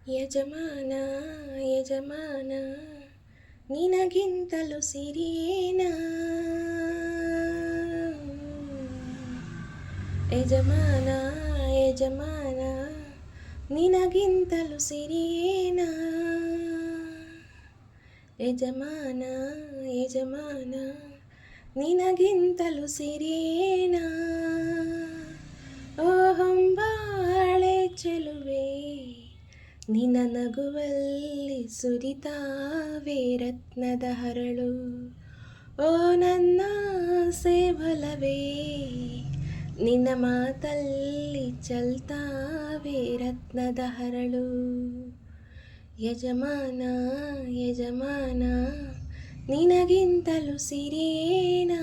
ಯಜಮಾನ ಯಜಮಾನ ನಿನಗಿಂತಲೂ ಸಿರಿಯೇನ ಯಜಮಾನ ಯಜಮಾನ ನಿನಗಿಂತಲೂ ಸಿರಿಯೇನ ಯಜಮಾನ ಯಜಮಾನ ನಿನಗಿಂತಲೂ ಸಿರಿಯೇನ ಓ ಹೊಂಬಾಳೆ ಚೆಲುವೆ ನಿನ್ನ ನಗುವಲ್ಲಿ ಸುರಿತಾವೆ ರತ್ನದ ಹರಳು ಓ ನನ್ನ ಸೇವಲವೇ ನಿನ್ನ ಮಾತಲ್ಲಿ ಚಲ್ತಾವೆ ರತ್ನದ ಹರಳು ಯಜಮಾನ ಯಜಮಾನ ನಿನಗಿಂತಲೂ ಸಿರಿಯೇನ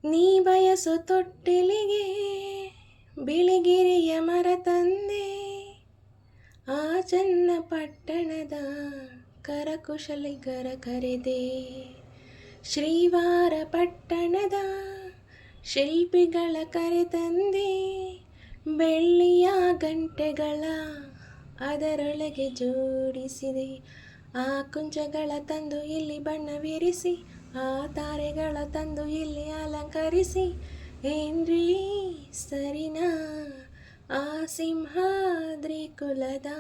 ನೀ ಬಯಸೋ ತೊಟ್ಟಿಲಿಗೆ ಬಿಳಿಗಿರಿಯ ಮರ ತಂದೆ ಆ ಚನ್ನಪಟ್ಟಣದ ಕರಕುಶಲಿಗರ ಕರೆದೆ ಶ್ರೀವಾರ ಪಟ್ಟಣದ ಶಿಲ್ಪಿಗಳ ಕರೆತಂದೆ ಬೆಳ್ಳಿಯ ಗಂಟೆಗಳ ಅದರೊಳಗೆ ಜೋಡಿಸಿದೆ ಆ ಕುಂಚಗಳ ತಂದು ಇಲ್ಲಿ ಬಣ್ಣವಿರಿಸಿ ಆ ತಾರೆಗಳ ತಂದು ಇಲ್ಲಿ ಅಲಂಕರಿಸಿ ಏನ್ರೀ ಸರಿನಾ ಆ ಸಿಂಹಾದ್ರಿ ಕುಲದ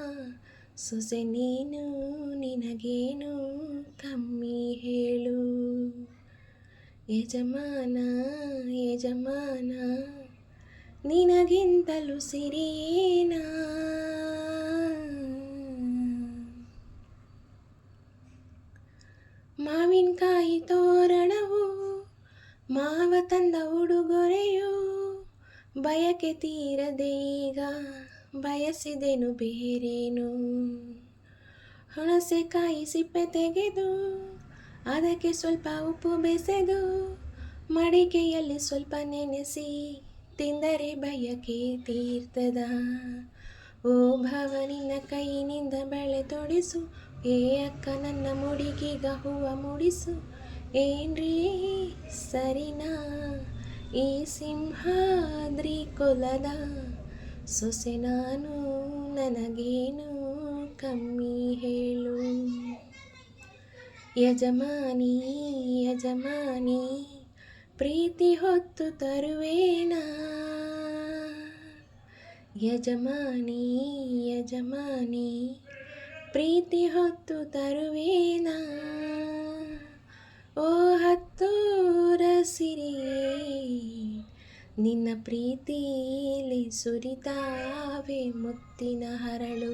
ಸೊಸೆ ನೀನು ನಿನಗೇನು ಕಮ್ಮಿ ಹೇಳು ಯಜಮಾನ ಯಜಮಾನ ನಿನಗಿಂತಲೂ ಸಿರಿಯೇನ ಮಾವಿನಕಾಯಿ ತೋರಣವು ಮಾವ ತಂದ ಉಡುಗೊರೆಯು ಬಯಕೆ ತೀರದೆ ಈಗ ಬಯಸಿದೆನು ಬೇರೇನು ಹುಣಸೆಕಾಯಿ ಸಿಪ್ಪೆ ತೆಗೆದು ಅದಕ್ಕೆ ಸ್ವಲ್ಪ ಉಪ್ಪು ಬೆಸೆದು ಮಡಿಕೆಯಲ್ಲಿ ಸ್ವಲ್ಪ ನೆನೆಸಿ ತಿಂದರೆ ಬಯಕೆ ತೀರ್ತದ ಓ ಭಾವ ನಿನ್ನ ಕೈನಿಂದ ಬಳೆ ತೊಡಿಸು ಏ ಅಕ್ಕ ನನ್ನ ಮುಡಿಗೀಗ ಹೂವ ಮುಡಿಸು ಏನ್ರೀ ಸರಿನಾ ಈ ಸಿಂಹಾದ್ರಿ ಕುಲದ ಸೊಸೆ ನಾನು ನನಗೇನು ಕಮ್ಮಿ ಹೇಳು ಯಜಮಾನಿ ಯಜಮಾನಿ ಪ್ರೀತಿ ಹೊತ್ತು ತರುವೇನ ಯಜಮಾನಿ ಯಜಮಾನಿ ಪ್ರೀತಿ ಹೊತ್ತು ತರುವೇನ ಓ ಹತ್ತೂರ ಸಿರಿಯೇ ನಿನ್ನ ಪ್ರೀತಿಲಿ ಸುರಿತಾವೆ ಮುತ್ತಿನ ಹರಳು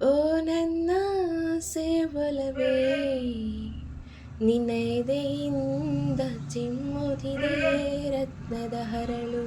ಓ ನನ್ನ ಸೇವಲವೇ ನಿನ್ನ ಎದೆಯಿಂದ ಚಿಮ್ಮುತ್ತಿದೆ ರತ್ನದ ಹರಳು